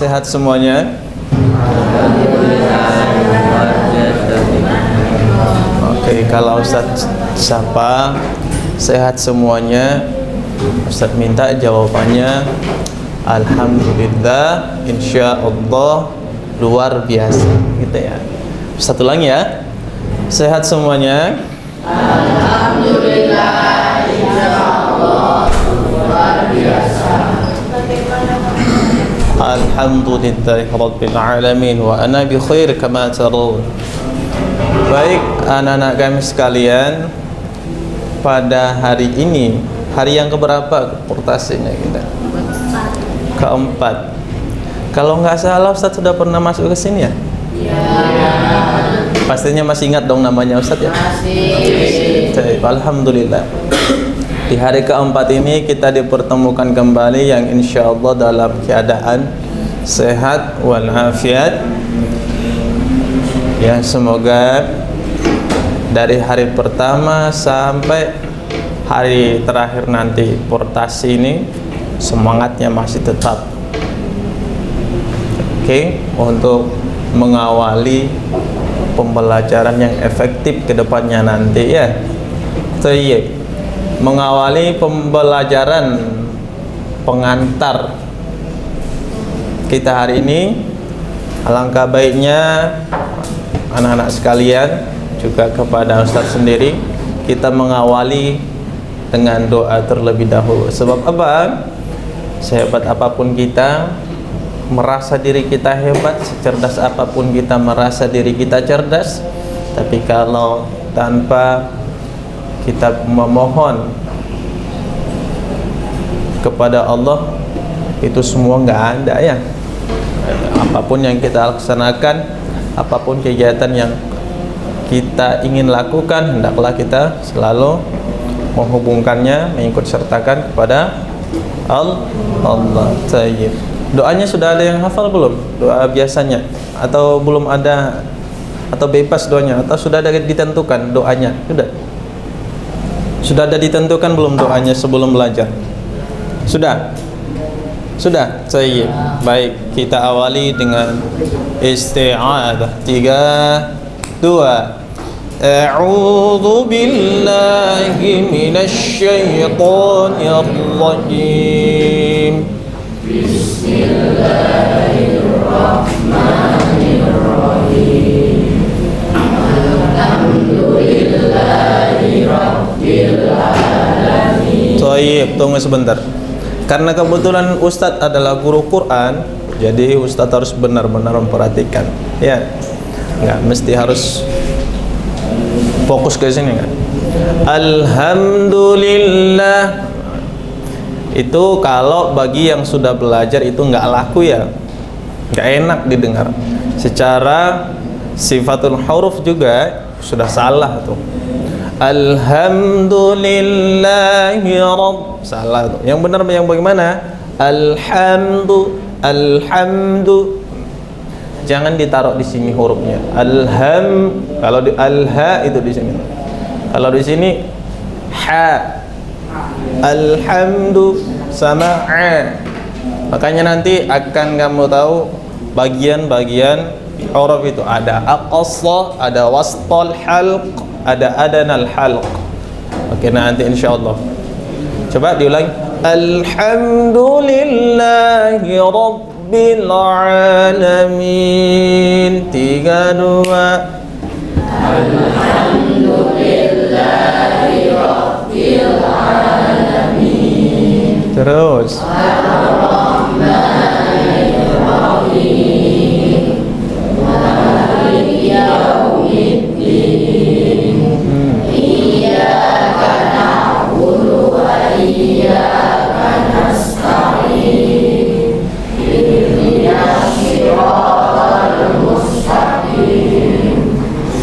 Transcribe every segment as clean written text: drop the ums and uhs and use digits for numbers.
sehat semuanya? Oke, kalau Ustaz sapa sehat semuanya, Ustaz minta jawabannya alhamdulillah, insyaallah luar biasa gitu ya. Ustaz ulang ya. Sehat semuanya? Alhamdulillah, insyaallah luar biasa. Alhamdulillahirabbil alamin wa ana bi khair kama tarun. Baik anak-anak kami sekalian, pada hari ini, hari yang keberapa portasinya kita? Keempat. Kalau nggak salah Ustaz sudah pernah masuk ke sini ya? Iya. Pastinya masih ingat dong namanya Ustaz ya? Masih. Alhamdulillah. Di hari keempat ini kita dipertemukan kembali yang insya Allah dalam keadaan sehat walafiat. Yang semoga dari hari pertama sampai hari terakhir nanti portasi ini semangatnya masih tetap untuk mengawali pembelajaran yang efektif ke depannya nanti ya. Mengawali pembelajaran pengantar kita hari ini, alangkah baiknya anak-anak sekalian juga kepada Ustaz sendiri kita mengawali dengan doa terlebih dahulu. Sebab apa? Sehebat apapun kita, merasa diri kita hebat, secerdas apapun kita merasa diri kita cerdas, tapi kalau tanpa kita memohon kepada Allah, itu semua nggak ada ya. Apapun yang kita laksanakan, apapun kegiatan yang kita ingin lakukan, hendaklah kita selalu menghubungkannya, mengikut sertakan kepada Allah. Tayyib. Doanya sudah ada yang hafal belum? Doa biasanya atau belum ada, atau bebas doanya, atau sudah ada ditentukan doanya? Sudah ada ditentukan belum doanya sebelum belajar? Sudah? Sudah? Tayyib. Baik, kita awali dengan isti'adzah. 3, 2. A'udzu billahi minasy syaithanir rajim. Bismillahirrahmanirrahim. Alhamdulillahi rabbil alamin. Baik, tunggu sebentar. Karena kebetulan Ustadz adalah guru Quran, jadi Ustadz harus benar-benar memperhatikan. Ya, nggak mesti harus fokus ke sini kan. Alhamdulillah. Itu kalau bagi yang sudah belajar itu nggak laku ya, nggak enak didengar. Secara sifatul huruf juga sudah salah tuh. Alhamdulillahi rabb, salah tuh. Yang benar yang bagaimana? Alhamdu. Jangan ditaruh di sini hurufnya. Kalau di alha itu di sini. Kalau di sini ha. Alhamdu sama a. Makanya nanti akan kamu tahu bagian-bagian huruf itu ada aqsa, ada wastal halq, ada adanal halq. Oke, nanti insyaallah. Coba diulang. Alhamdulillahi rabbil alamin. 3, 2. Alhamdulillahi rabbil alamin. Terus. Ar-Rahmanir-Rahim. Maliki yaumiddin. Iyyaka na'budu wa iyyaka nasta'in. Ihdinas siratal mustaqim.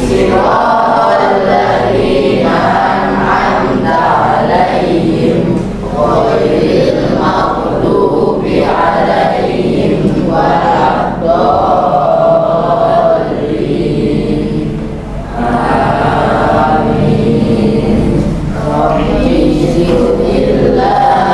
Siratal ladzina an'amta 'alaihim ghairil maghdubi 'alaihim waladdallin. Amin. Rabbi zidillah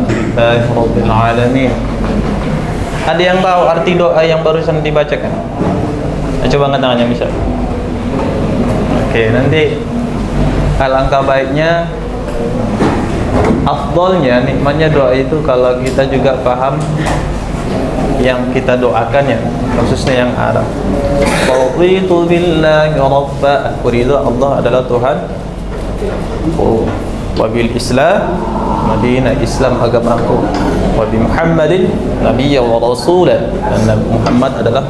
Alhamdulillahirabbil alamin. Ada yang tahu arti doa yang barusan dibacakan? Coba angkat tangannya bisa. Oke, nanti alangkah baiknya, afdolnya, nikmatnya doa itu kalau kita juga paham yang kita doakan ya, khususnya yang Arab. Raditu billahi rabba, aku ridha Allah adalah Tuhan, wa bil Islam Madinah, Islam agamaku, wa bi Muhammadin nabiyya wa rasulah, dan Nabi Muhammad adalah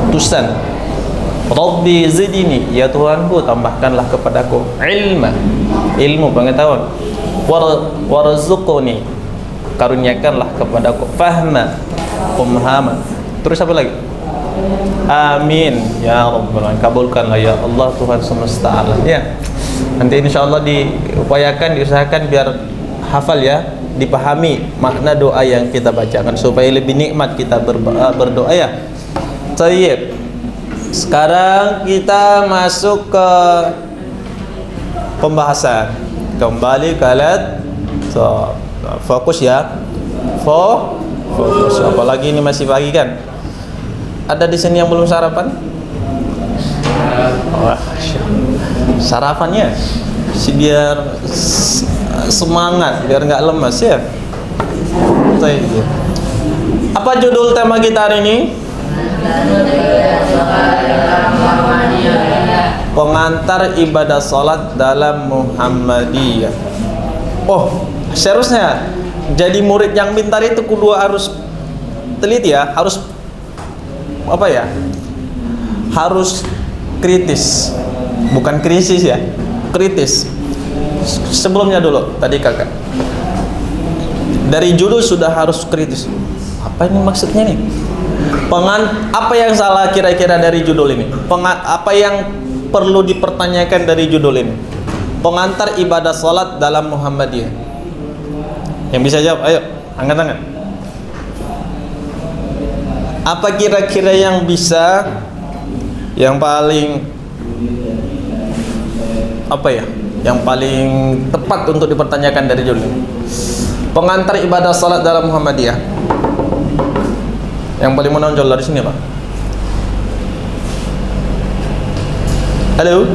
utusan. Rabbi zidni, ya Tuhanku tambahkanlah kepadaku ilmu pengetahuan, warzuqni, karuniakanlah kepadaku fahma, pemahaman. Terus apa lagi? Amin ya rabbal alamin, kabulkanlah ya Allah Tuhan semesta alam ya. Nanti insyaallah diusahakan biar hafal ya, dipahami makna doa yang kita bacakan supaya lebih nikmat kita berdoa ya. Baik. Sekarang kita masuk ke pembahasan. Kembali ke alat. So, fokus ya. Fokus. Apalagi ini masih pagi kan? Ada di sini yang belum sarapan? Wah, sarapannya biar semangat, biar nggak lemas ya. Apa judul tema kita hari ini? Pengantar ibadah salat dalam Muhammadiyah. Oh, seriusnya jadi murid yang pintar itu kudu harus teliti ya, harus apa ya? Harus kritis, bukan krisis ya, kritis. Sebelumnya dulu, tadi kakak dari judul sudah harus kritis. Apa ini maksudnya nih? Apa yang salah kira-kira dari judul ini? Apa yang perlu dipertanyakan dari judul ini? Pengantar ibadah salat dalam Muhammadiyah. Yang bisa jawab, ayo angkat tangan. Apa kira-kira yang bisa, yang paling apa ya, yang paling tepat untuk dipertanyakan dari judul ini? Pengantar ibadah salat dalam Muhammadiyah. Yang paling menonjol dari sini, Pak. Halo.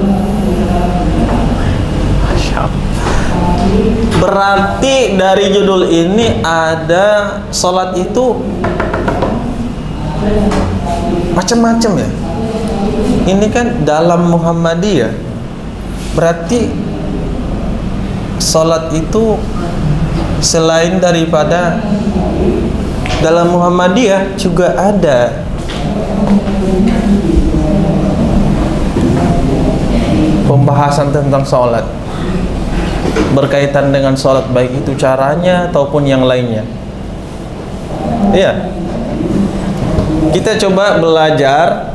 Berarti dari judul ini ada salat itu macam-macam ya. Ini kan dalam Muhammadiyah. Berarti salat itu selain daripada dalam Muhammadiyah juga ada pembahasan tentang sholat, berkaitan dengan sholat, baik itu caranya ataupun yang lainnya. Iya, kita coba belajar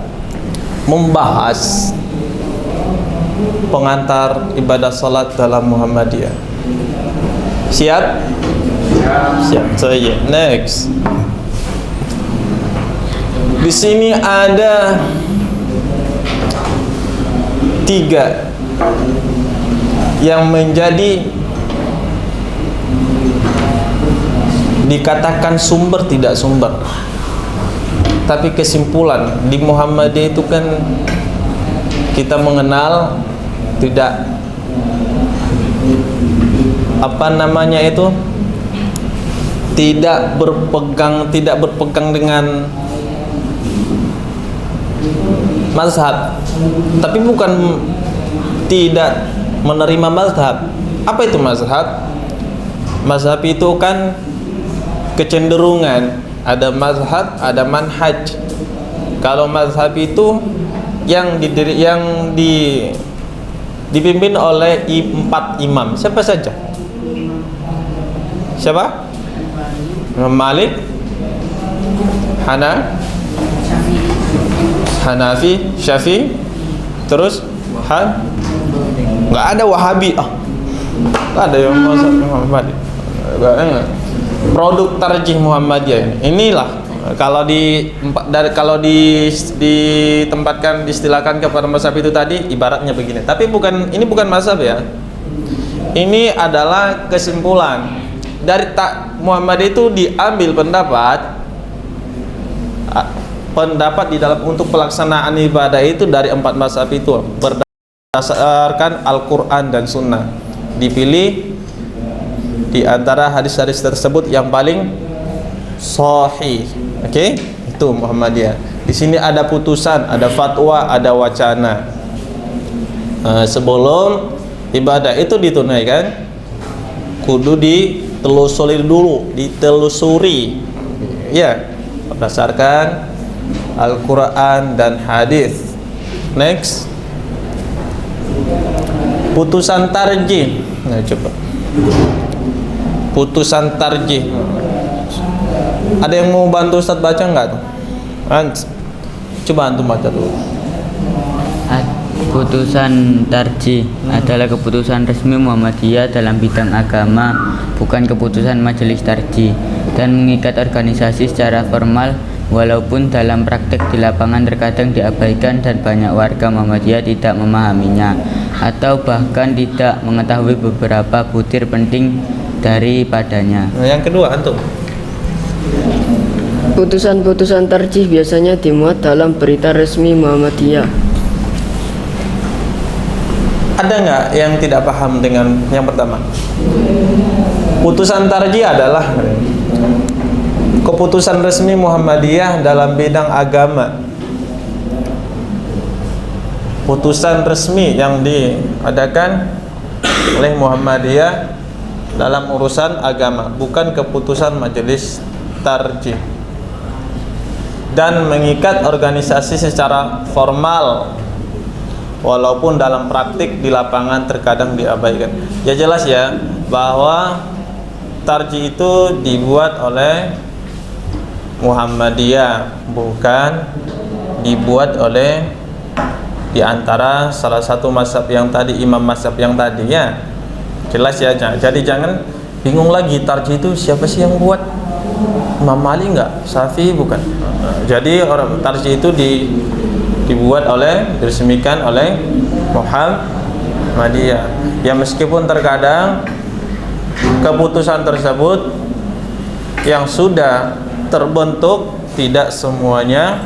membahas pengantar ibadah sholat dalam Muhammadiyah. Siap? Siap. So yeah. Next. Di sini ada 3 yang menjadi dikatakan sumber tidak sumber. Tapi kesimpulan di Muhammadiyah itu kan kita mengenal tidak apa namanya itu, tidak berpegang dengan mazhab, tapi bukan tidak menerima mazhab. Apa itu mazhab? Mazhab itu kan kecenderungan, ada mazhab, ada manhaj. Kalau mazhab itu yang dipimpin oleh 4 imam. Siapa saja? Siapa? Imam Malik, Hanafi, Syafi'i, terus nggak ada Wahabi. Nggak ada yang mazhab Imam Malik. Produk tarjih Muhammadiyah inilah kalau ditempatkan, distilahkan kepada mazhab itu tadi ibaratnya begini. Tapi ini bukan mazhab ya. Ini adalah kesimpulan dari Muhammadiyah itu diambil pendapat di dalam untuk pelaksanaan ibadah itu dari 4 mazhab itu berdasarkan Al-Quran dan Sunnah. Dipilih di antara hadis-hadis tersebut yang paling sahih. Oke, itu Muhammadiyah. Di sini ada putusan, ada fatwa, ada wacana. Sebelum ibadah itu ditunaikan, kudu ditelusuri ya, berdasarkan Al-Quran dan hadis. Next, putusan tarjih. Nah, coba putusan tarjih. Ada yang mau bantu Ustaz baca nggak tuh? Coba antum baca dulu. Putusan tarjih adalah keputusan resmi Muhammadiyah dalam bidang agama, bukan keputusan majelis tarjih, dan mengikat organisasi secara formal, walaupun dalam praktek di lapangan terkadang diabaikan dan banyak warga Muhammadiyah tidak memahaminya atau bahkan tidak mengetahui beberapa butir penting daripadanya. Nah, yang kedua antum. Putusan-putusan tarjih biasanya dimuat dalam berita resmi Muhammadiyah. Ada nggak yang tidak paham dengan yang pertama? Putusan tarjih adalah keputusan resmi Muhammadiyah dalam bidang agama. Putusan resmi yang diadakan oleh Muhammadiyah dalam urusan agama, bukan keputusan majelis tarjih. Dan mengikat organisasi secara formal, walaupun dalam praktik di lapangan terkadang diabaikan. Ya jelas ya bahwa tarjih itu dibuat oleh Muhammadiyah, bukan dibuat oleh di antara salah satu mazhab yang tadi, imam mazhab yang tadi ya. Jelas ya, jadi jangan bingung lagi tarjih itu siapa sih yang buat? Imam Malik enggak? Syafi'i bukan? Jadi orang tarjih itu dibuat oleh, diresmikan oleh Muhammadiyah. Ya meskipun terkadang keputusan tersebut yang sudah terbentuk tidak semuanya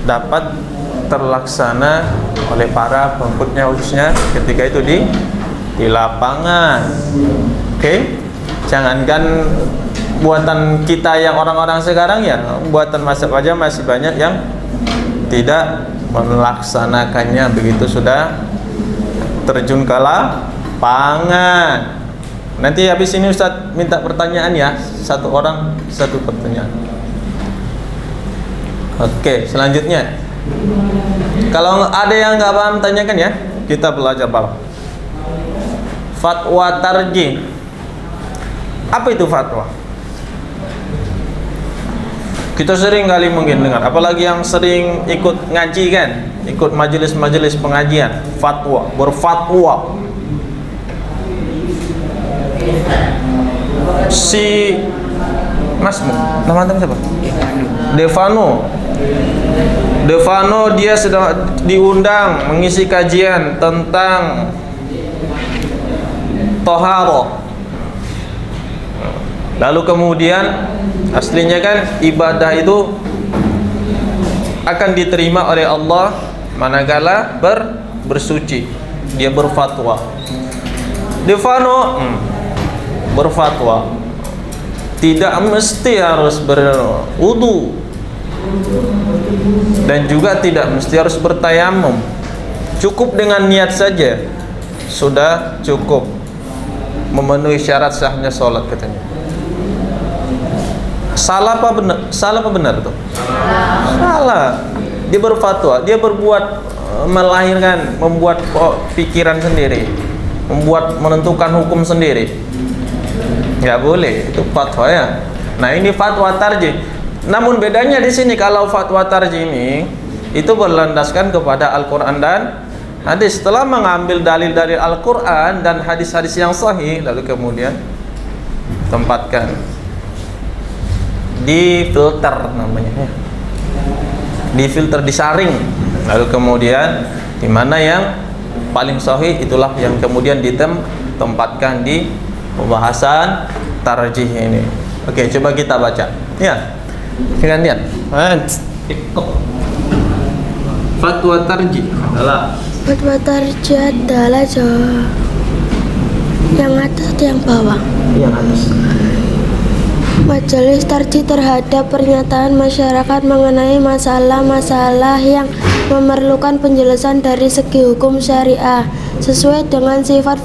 dapat terlaksana oleh para pengikutnya, khususnya ketika itu di lapangan. Oke? Jangankan buatan kita yang orang-orang sekarang ya, buatan mazhab aja masih banyak yang tidak melaksanakannya begitu sudah terjun ke lapangan. Nanti habis ini Ustadz minta pertanyaan ya, satu orang satu pertanyaan. Oke, selanjutnya kalau ada yang nggak paham tanyakan ya, kita belajar bawah. Fatwa tarjih. Apa itu fatwa? Kita sering kali mungkin dengar, apalagi yang sering ikut ngaji kan, ikut majelis-majelis pengajian, fatwa, berfatwa. Si Mas, nama anda siapa? Devano dia sedang diundang mengisi kajian tentang toharo. Lalu kemudian aslinya kan ibadah itu akan diterima oleh Allah manakala bersuci. Dia berfatwa. Devano berfatwa tidak mesti harus berwudu dan juga tidak mesti harus bertayamum. Cukup dengan niat saja sudah cukup memenuhi syarat sahnya sholat katanya. Salah apa benar? Salah apa benar tuh? Salah. Dia berfatwa, dia melahirkan, membuat pikiran sendiri, menentukan hukum sendiri. Nggak boleh, itu fatwa ya. Nah ini fatwa tarjih. Namun bedanya di sini kalau fatwa tarjih ini itu berlandaskan kepada Al-Quran dan hadis. Setelah mengambil dalil-dalil Al-Quran dan hadis-hadis yang sahih, lalu kemudian tempatkan, difilter namanya, difilter, disaring, lalu kemudian di mana yang paling sahih itulah yang kemudian ditempatkan di pembahasan tarjih ini. Oke, coba kita baca. Ya. Gantian. Fatwa tarjih adalah Fatwa tarjih adalah yang atas atau yang bawah? yang atas. Majelis tarjih terhadap pernyataan masyarakat mengenai masalah-masalah yang memerlukan penjelasan dari segi hukum syariah sesuai dengan sifat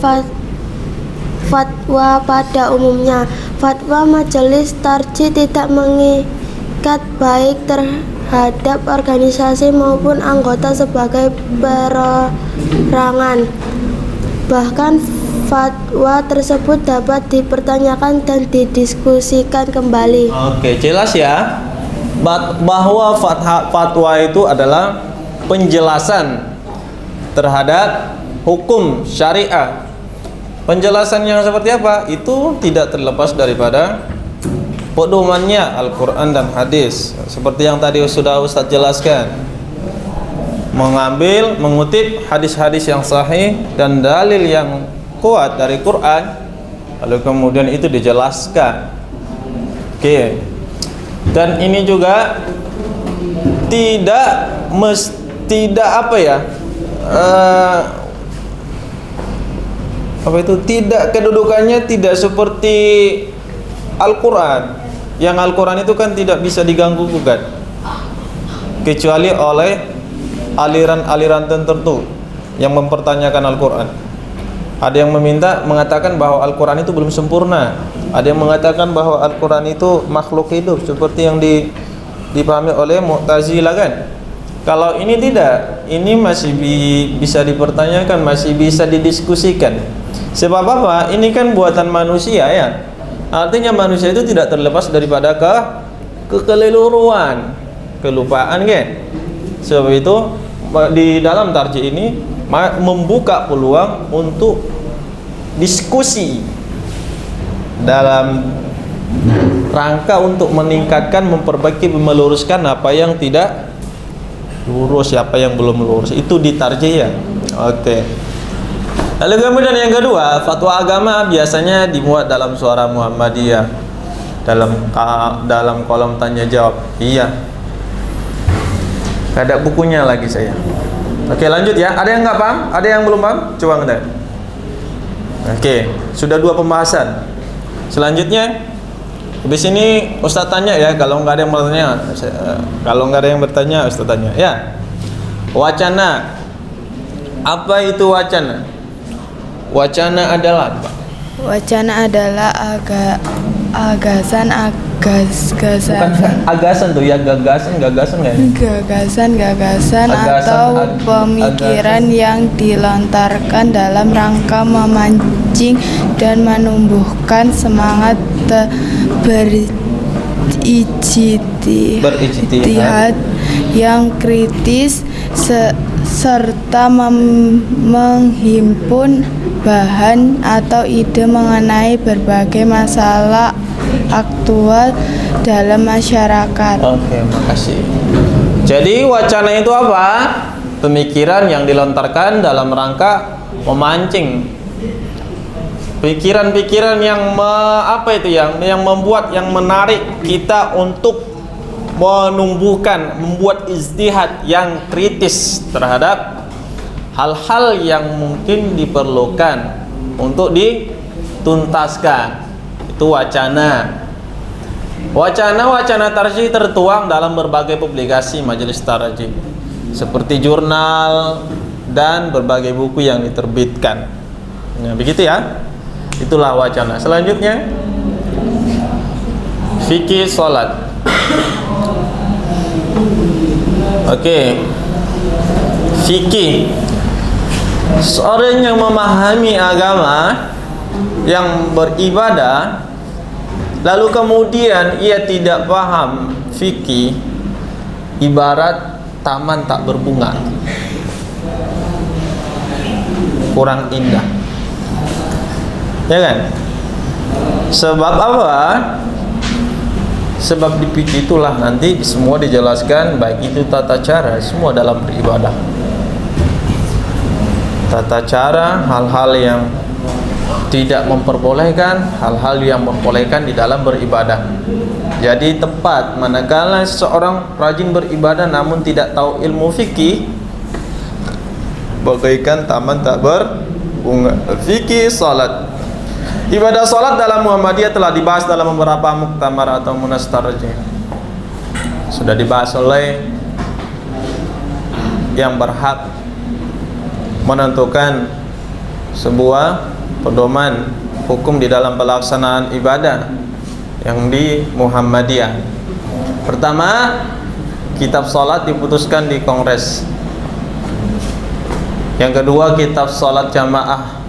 fatwa pada umumnya. Fatwa majelis tarjih tidak mengikat baik terhadap organisasi maupun anggota sebagai perorangan. Bahkan fatwa tersebut dapat dipertanyakan dan didiskusikan kembali. Oke, jelas ya bahwa fatwa itu adalah penjelasan terhadap hukum syariah. Penjelasan yang seperti apa? Itu tidak terlepas daripada pedomannya Al-Quran dan hadis. Seperti yang tadi sudah Ustadz jelaskan, mengutip hadis-hadis yang sahih dan dalil yang kuat dari Quran, lalu kemudian itu dijelaskan. Oke. Dan ini juga tidak kedudukannya tidak seperti Al-Quran. Yang Al-Quran itu kan tidak bisa diganggu gugat kecuali oleh aliran-aliran tertentu yang mempertanyakan Al-Quran. Ada yang mengatakan bahwa Al-Quran itu belum sempurna. Ada yang mengatakan bahwa Al-Quran itu makhluk hidup seperti yang dipahami oleh Mu'tazilah kan. Kalau ini tidak, ini masih bisa dipertanyakan, masih bisa didiskusikan. Sebab apa? Ini kan buatan manusia ya. Artinya manusia itu tidak terlepas daripada kekeliruan, kelupaan kan. Sebab itu di dalam tarjih ini membuka peluang untuk diskusi dalam rangka untuk meningkatkan, memperbaiki, meluruskan apa yang tidak lurus, apa yang belum lurus. Itu di tarjih ya. Oke. Lalu kemudian yang kedua, fatwa agama biasanya dimuat dalam Suara Muhammadiyah, dalam kolom tanya jawab. Iya. Ada bukunya lagi saya. Oke, lanjut ya. Ada yang nggak paham? Ada yang belum paham? Coba ngeliat. Oke, sudah 2 pembahasan. Selanjutnya, habis ini Ustadz tanya ya. Kalau nggak ada yang bertanya, Ustadz tanya. Ya. Wacana. Apa itu wacana? Wacana adalah apa? Wacana adalah agasan Bukan agasan tuh ya, gagasan nggak ya? Gagasan atau pemikiran yang dilontarkan dalam rangka memancing dan menumbuhkan semangat berijtihad yang kritis serta menghimpun bahan atau ide mengenai berbagai masalah aktual dalam masyarakat. Oke, makasih. Jadi wacana itu apa? Pemikiran yang dilontarkan dalam rangka memancing. Pikiran-pikiran yang yang membuat, yang menarik kita untuk membuat ijtihad yang kritis terhadap hal-hal yang mungkin diperlukan untuk dituntaskan. Itu wacana. Wacana tarjih tertuang dalam berbagai publikasi majelis tarjih, seperti jurnal dan berbagai buku yang diterbitkan. Nah, begitu ya. Itulah wacana. Selanjutnya, fikih salat. Oke. Fikih. Seorang yang memahami agama, yang beribadah, lalu kemudian ia tidak paham fikih, ibarat taman tak berbunga, kurang indah, ya kan? Sebab apa? Sebab di fikih itulah nanti semua dijelaskan, baik itu tata cara, semua dalam beribadah. Tata cara, hal-hal yang tidak memperbolehkan hal-hal yang memperbolehkan di dalam beribadah. Jadi tepat manakala seorang rajin beribadah namun tidak tahu ilmu fikih, bagaikan taman tak berbunga. Fikih salat. Ibadah salat dalam Muhammadiyah telah dibahas dalam beberapa muktamar atau munas tarjih. Sudah dibahas oleh yang berhak menentukan sebuah pedoman hukum di dalam pelaksanaan ibadah yang di Muhammadiyah. Pertama, kitab salat diputuskan di kongres. Yang kedua, kitab salat jamaah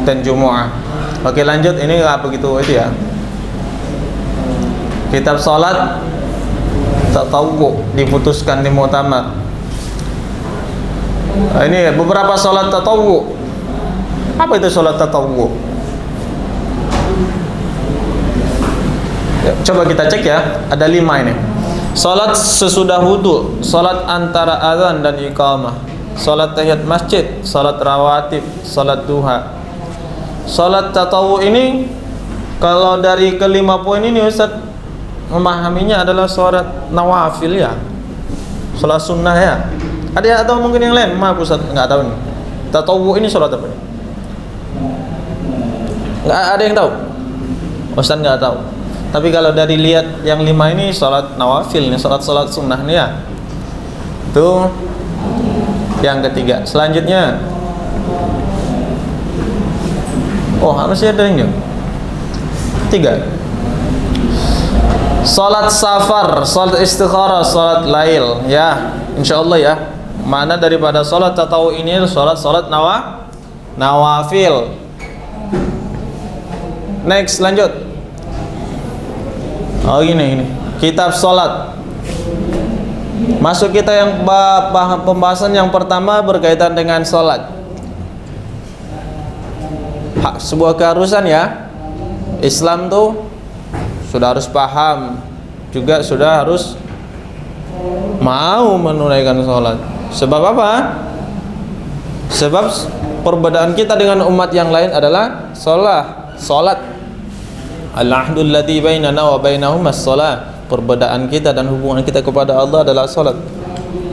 dan Jumu'ah. Oke, lanjut, ini nggak begitu itu ya. Kitab salat tatawwu diputuskan di muktamar. Ini beberapa salat tatawwu. Apa itu salat tatawwu? Ya, coba kita cek ya, ada 5 ini. Salat sesudah wudu, salat antara azan dan iqamah, salat tahiyat masjid, salat rawatib, salat duha. Salat tatawwu ini kalau dari kelima poin ini Ustaz memahaminya adalah salat nawafil ya, salat sunnah ya. Ada atau mungkin yang lain? Maaf Ustaz, nggak tahu nih. Tatawwu ini salat apa ini? Nggak ada yang tahu. Ustaz nggak tahu. Tapi kalau dari lihat yang 5 ini salat nawafil, ini salat sunnah nih ya. Itu yang ketiga. Selanjutnya, oh harusnya ada yang 3. Salat safar, salat istikharah, salat lail ya. Insyaallah ya. Mana daripada salat tatawwu ini salat nawafil. Next, lanjut. Oh gini. Kitab salat. Masuk kita yang pembahasan yang pertama berkaitan dengan salat. Sebuah keharusan ya. Islam tuh sudah harus paham, juga sudah harus mau menunaikan salat. Sebab apa? Sebab perbedaan kita dengan umat yang lain adalah salat. Al-ahdul ladzi bainana wa bainahum as-shalah. Perbedaan kita dan hubungan kita kepada Allah adalah salat.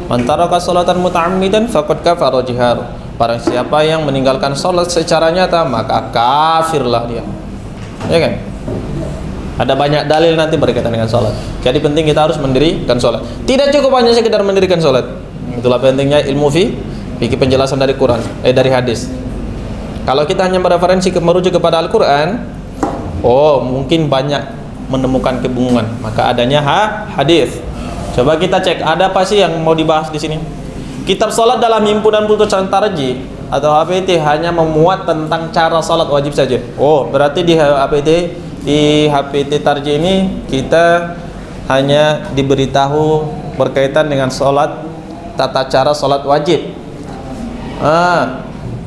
Man taraka salatan muta'ammidan faqad kafara jihar. Barang siapa yang meninggalkan salat secara nyata maka kafirlah dia. Ya kan? Ada banyak dalil nanti berkaitan dengan salat. Jadi penting kita harus mendirikan salat. Tidak cukup hanya sekedar mendirikan salat. Itulah pentingnya ilmu fikih penjelasan dari Quran, dari hadis. Kalau kita hanya mereferensi merujuk kepada Al-Quran, mungkin banyak menemukan kebingungan. Maka adanya hadis. Coba kita cek ada apa sih yang mau dibahas di sini. Kitab salat dalam himpunan putusan tarjih atau HPT hanya memuat tentang cara salat wajib saja. Berarti di HPT tarjih ini kita hanya diberitahu berkaitan dengan salat, tata cara salat wajib.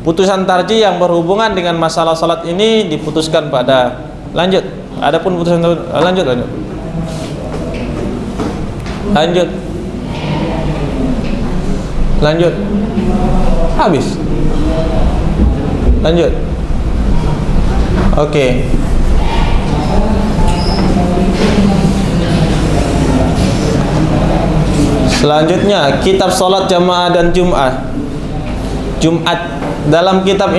Putusan tarjih yang berhubungan dengan masalah salat ini diputuskan pada lanjut. Adapun putusan lanjut. Habis. Lanjut. Oke. Selanjutnya kitab salat jamaah dan Jumat. Dalam kitab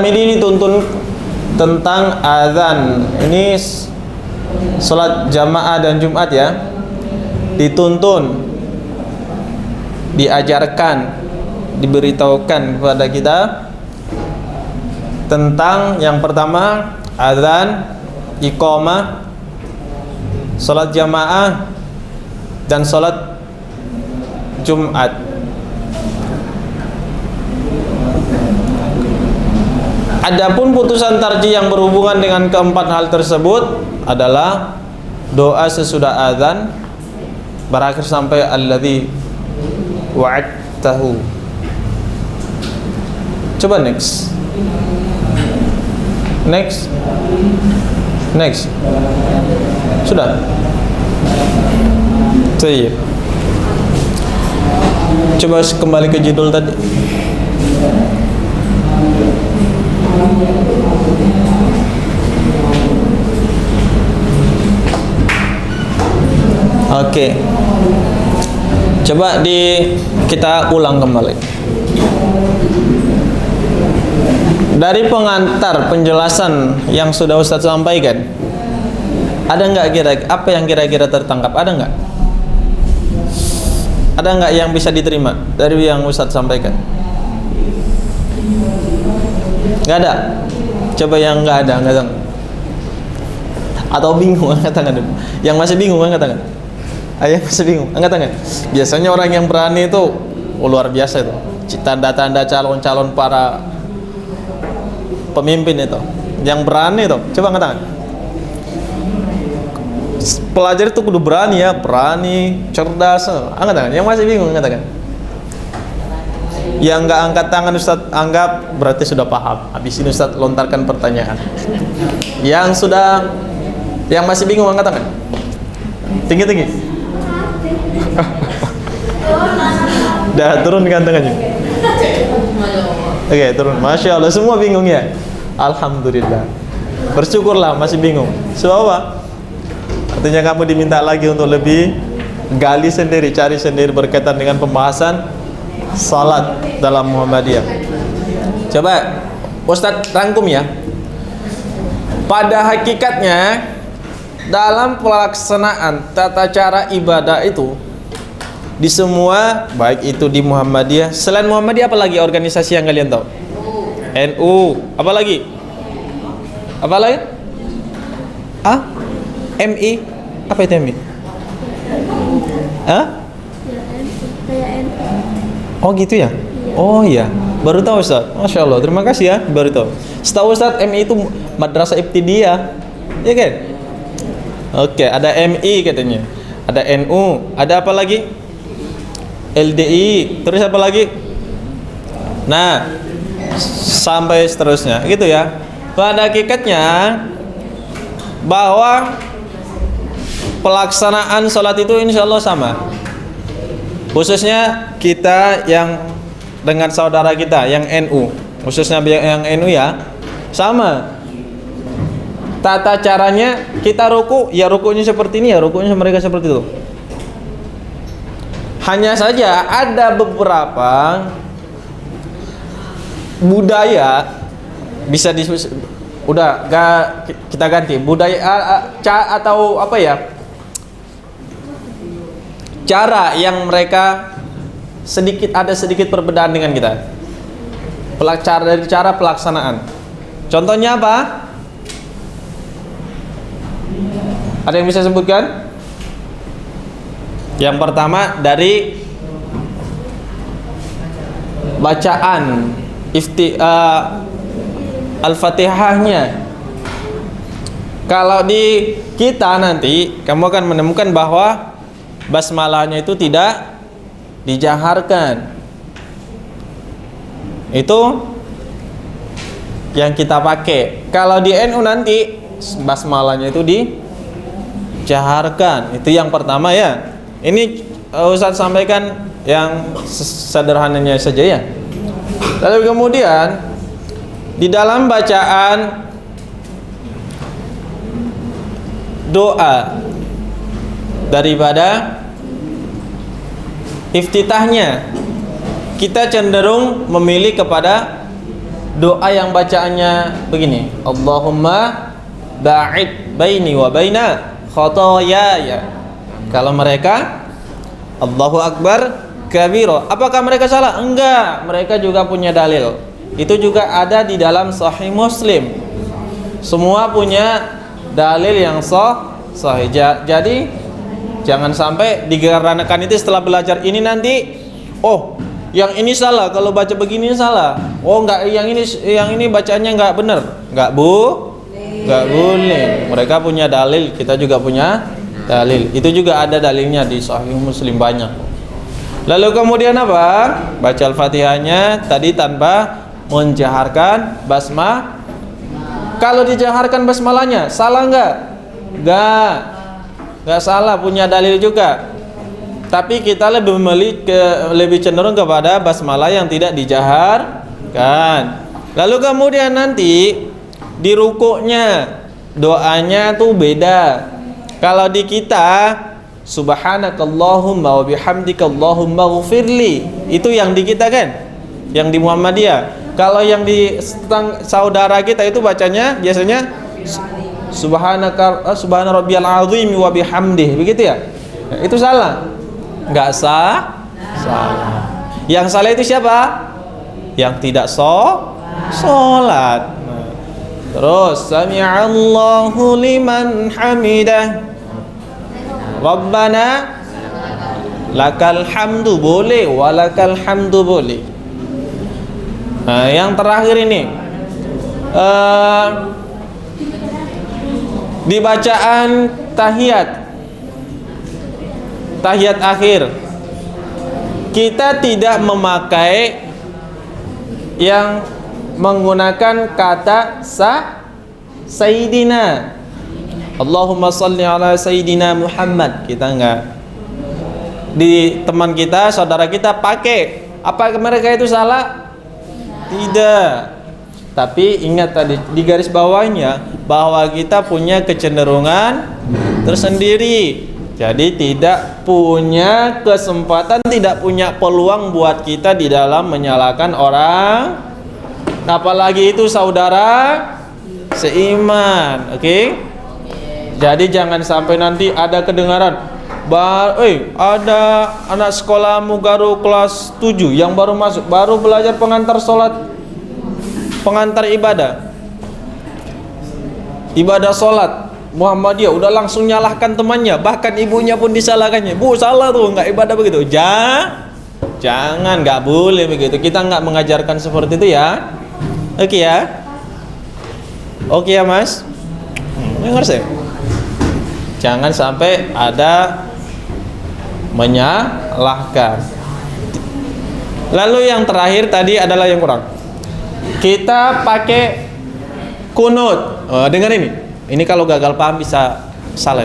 ini dituntun tentang azan. Ini salat jamaah dan Jumat ya. Dituntun, diajarkan, diberitahukan kepada kita tentang yang pertama azan, iqamah, salat jamaah dan salat Jumat. Adapun putusan tarjih yang berhubungan dengan keempat hal tersebut adalah doa sesudah azan berakhir sampai alladzi wa'adtahu. Coba next. Sudah. Baik. Coba kembali ke judul tadi. Oke. Coba kita ulang kembali. Dari pengantar penjelasan yang sudah Ustadz sampaikan, ada nggak kira-kira apa yang kira-kira tertangkap? Ada nggak? Ada nggak yang bisa diterima dari yang Ustadz sampaikan? Nggak ada. Coba yang nggak ada, angkat tangan. Atau bingung, angkat tangan dulu. Yang masih bingung, angkat tangan. Ayah masih bingung, angkat tangan. Biasanya orang yang berani itu luar biasa itu. Tanda-tanda calon-calon para pemimpin itu. Yang berani itu, coba angkat tangan. Pelajar itu kudu berani ya, berani, cerdas. Angkat tangan. Yang masih bingung, angkat tangan. Yang nggak angkat tangan Ustadz anggap berarti sudah paham. Habis ini Ustadz lontarkan pertanyaan. Yang masih bingung, angkat tangan. Tinggi-tinggi. Dah turunkan tangannya. Oke, turun. Masya Allah, semua bingung ya. Alhamdulillah. Bersyukurlah masih bingung. Sebab apa? Artinya kamu diminta lagi untuk lebih gali sendiri, cari sendiri berkaitan dengan pembahasan salat dalam Muhammadiyah. Coba Ustadz rangkum ya. Pada hakikatnya dalam pelaksanaan tata cara ibadah itu di semua, baik itu di Muhammadiyah, selain Muhammadiyah apa lagi organisasi yang kalian tahu? NU, apa lagi? Apa lagi? MI, apa itu MI? Oh gitu ya? Oh iya, baru tahu Ustaz. Masya Allah, terima kasih ya, baru tahu. Setahu Ustaz MI itu Madrasah Ibtidaiyah, ya kan? Oke, ada MI katanya, ada NU, ada apa lagi? LDI, terus apa lagi? Nah, sampai seterusnya, gitu ya. Pada hakikatnya bahwa pelaksanaan sholat itu insya Allah sama. Khususnya kita yang dengan saudara kita yang NU, khususnya yang NU ya, sama. Tata caranya kita ruku, ya rukunya seperti ini, ya rukunya mereka seperti itu. Hanya saja ada beberapa budaya bisa udah gak kita ganti budaya atau apa ya, cara yang mereka ada sedikit perbedaan dengan kita. Dari cara pelaksanaan. Contohnya apa? Ada yang bisa sebutkan? Yang pertama dari bacaan Al-Fatihahnya. Kalau di kita nanti kamu akan menemukan bahwa basmalahnya itu tidak dijaharkan. Itu yang kita pakai. Kalau di NU nanti basmalahnya itu dijaharkan. Itu yang pertama ya. Ini Ustaz sampaikan yang sederhananya saja ya. Lalu kemudian di dalam bacaan doa daripada iftitahnya, kita cenderung memilih kepada doa yang bacaannya begini, Allahumma ba'id baini wa baina khotoyaya. Kalau mereka Allahu Akbar kabiro, apakah mereka salah? Enggak, mereka juga punya dalil. Itu juga ada di dalam Sahih Muslim. Semua punya dalil yang sahih. Jadi jangan sampai dikarenakan itu setelah belajar ini nanti, oh yang ini salah, kalau baca begini salah. Oh enggak, yang ini bacaannya enggak benar. Enggak boleh. Mereka punya dalil, kita juga punya dalil. Itu juga ada dalilnya di Sahih Muslim banyak. Lalu kemudian apa? Baca Al-Fatihahnya tadi tanpa menjaharkan basmalah. Kalau dijaharkan basmalahnya salah enggak? Enggak salah, punya dalil juga. Tapi kita lebih cenderung kepada basmalah yang tidak dijaharkan. Lalu kemudian nanti di rukuknya doanya tuh beda. Kalau di kita subhanakallahumma wa bihamdika Allahumma ghfirli, itu yang di kita kan, yang di Muhammadiyah. Kalau yang di saudara kita itu bacanya biasanya subhana rabbiyal azim wa bihamdih, begitu ya? Itu salah. Enggak sah. Salah. Yang salah itu siapa? Yang tidak sholat. Terus sami'allahu liman hamidah, Rabbana lakal hamdu boleh, walakal hamdu boleh. Nah, yang terakhir ini di bacaan tahiyat akhir, kita tidak memakai yang menggunakan kata Sayyidina, Allahumma salli ala Sayyidina Muhammad. Kita enggak. Di teman kita, saudara kita pakai. Apa mereka itu salah? Tidak. Tapi ingat tadi di garis bawahnya bahwa kita punya kecenderungan tersendiri. Jadi tidak punya kesempatan, tidak punya peluang buat kita di dalam menyalahkan orang, apalagi itu saudara seiman. Oke? Jadi jangan sampai nanti ada kedengaran, ada anak sekolahmu baru kelas 7 yang baru masuk, baru belajar pengantar sholat, pengantar ibadah sholat Muhammadiyah, udah langsung nyalahkan temannya, bahkan ibunya pun disalahkannya. Bu, salah tuh, nggak ibadah begitu. Jangan, nggak boleh begitu. Kita nggak mengajarkan seperti itu ya. Oke ya, oke ya mas. Dengar saya. Jangan sampai ada menyalahkan. Lalu yang terakhir tadi adalah yang kurang. Kita pakai kunut. Dengar ini. Ini kalau gagal paham bisa salah.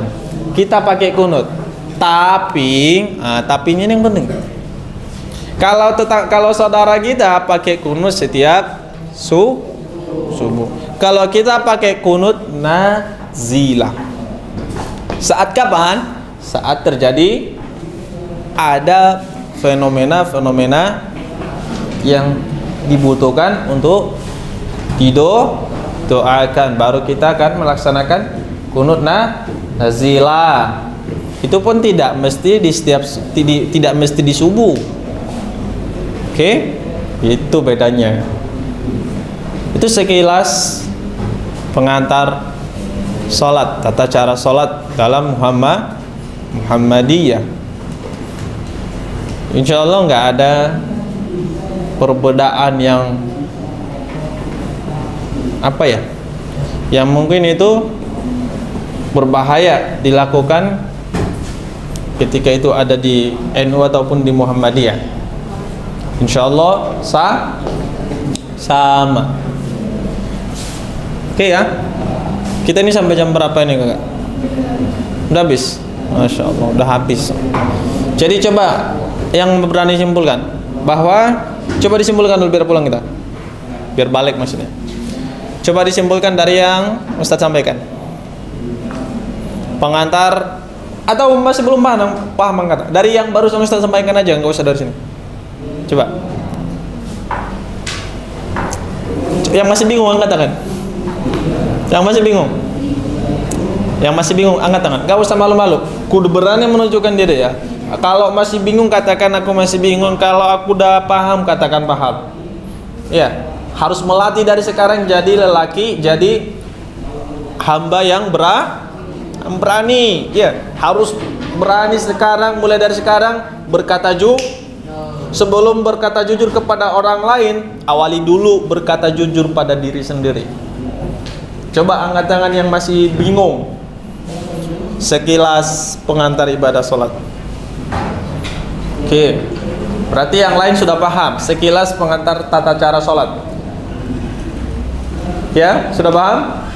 Kita pakai kunut. Tapinya ini yang penting. Kalau saudara kita pakai kunut setiap subuh. Kalau kita pakai kunut nazilah. Saat kapan? Saat terjadi ada fenomena-fenomena yang dibutuhkan untuk doakan, baru kita akan melaksanakan kunut nazilah. Itu pun tidak mesti tidak mesti di subuh. Oke? Itu bedanya. Itu sekilas pengantar salat, tata cara salat dalam Muhammadiyah. Insyaallah nggak ada perbedaan yang yang mungkin itu berbahaya dilakukan ketika itu ada di NU ataupun di Muhammadiyah. Insyaallah sama. Oke ya. Kita ini sampai jam berapa ini kakak? Udah habis? Masya Allah, udah habis. Jadi coba yang berani simpulkan bahwa, coba disimpulkan dulu biar pulang kita, biar balik maksudnya. Coba disimpulkan dari yang Ustadz sampaikan. Pengantar atau masih belum paham kata? Dari yang baru Ustadz sampaikan aja, nggak usah dari sini. Coba. Yang masih bingung angkat tangan. Yang masih bingung angkat tangan. Nggak usah malu-malu. Kudu berani menunjukkan diri ya. Kalau masih bingung katakan aku masih bingung. Kalau aku udah paham katakan paham. Ya. Harus melatih dari sekarang jadi lelaki, jadi hamba yang berani. Ya, harus berani sekarang, mulai dari sekarang berkata sebelum berkata jujur kepada orang lain, awali dulu berkata jujur pada diri sendiri. Coba angkat tangan yang masih bingung. Sekilas pengantar ibadah sholat. Oke. Berarti yang lain sudah paham. Sekilas pengantar tata cara sholat. Ya, sudah paham?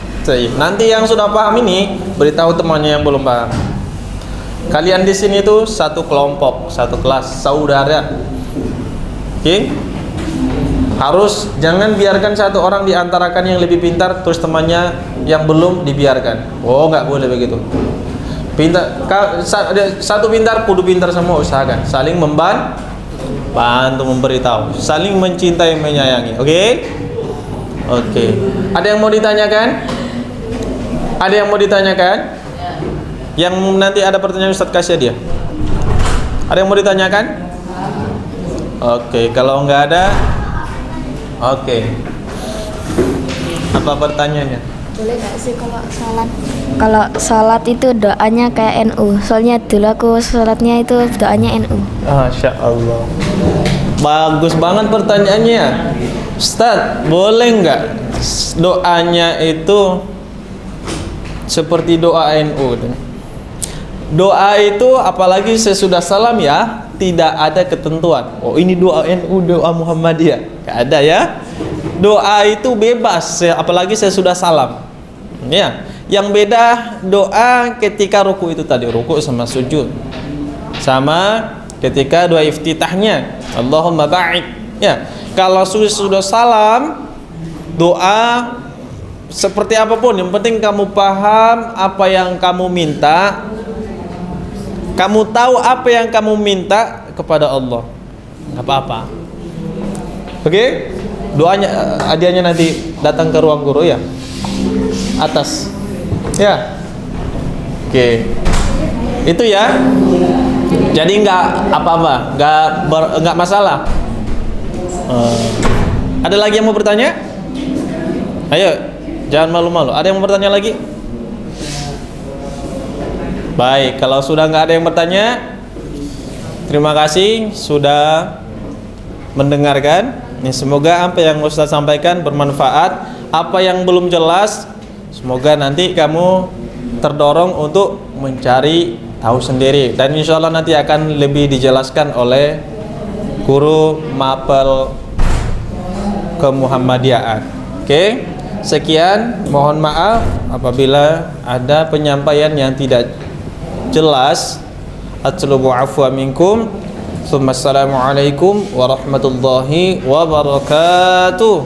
Nanti yang sudah paham ini beritahu temannya yang belum paham. Kalian di sini tuh satu kelompok, satu kelas, saudara. Oke? Harus jangan biarkan satu orang diantarakan yang lebih pintar terus temannya yang belum dibiarkan. Oh, nggak boleh begitu. Pintar, satu pintar, kudu pintar semua, usahakan. Saling bantu memberitahu, saling mencintai, menyayangi. Oke? Oke. Ada yang mau ditanyakan? Ada yang mau ditanyakan? Yang nanti ada pertanyaan Ustaz kasih dia. Ada yang mau ditanyakan? Oke, kalau nggak ada, oke. Apa pertanyaannya? Boleh nggak sih kalau salat itu doanya kayak NU? Soalnya dulu aku salatnya itu doanya NU. Masya Allah. Bagus banget pertanyaannya. Ustaz, boleh nggak doanya itu seperti doa NU? Doa itu apalagi sesudah salam ya, tidak ada ketentuan. Oh, ini doa NU, doa Muhammadiyah. Gak ada ya. Doa itu bebas, apalagi sesudah salam. Ya, yang beda doa ketika ruku itu tadi, ruku sama sujud. Sama ketika doa iftitahnya, Allahumma ba'id. Ya, kalau sudah salam, doa seperti apapun, yang penting kamu paham apa yang kamu minta. Kamu tahu apa yang kamu minta kepada Allah, nggak apa-apa. Oke? Doanya, hadiahnya nanti datang ke ruang guru ya, atas. Ya. Oke. Itu ya. Jadi nggak apa-apa, nggak masalah. Ada lagi yang mau bertanya? Ayo, jangan malu-malu. Ada yang mau bertanya lagi? Baik, kalau sudah nggak ada yang bertanya, terima kasih sudah mendengarkan. Semoga apa yang Ustaz sampaikan bermanfaat. Apa yang belum jelas, semoga nanti kamu terdorong untuk mencari tahu sendiri. Dan insya Allah nanti akan lebih dijelaskan oleh guru mapel kemuhammadiyaan. Oke, sekian. Mohon maaf apabila ada penyampaian yang tidak jelas. Atlubu afwa minkum. Assalamualaikum warahmatullahi wabarakatuh.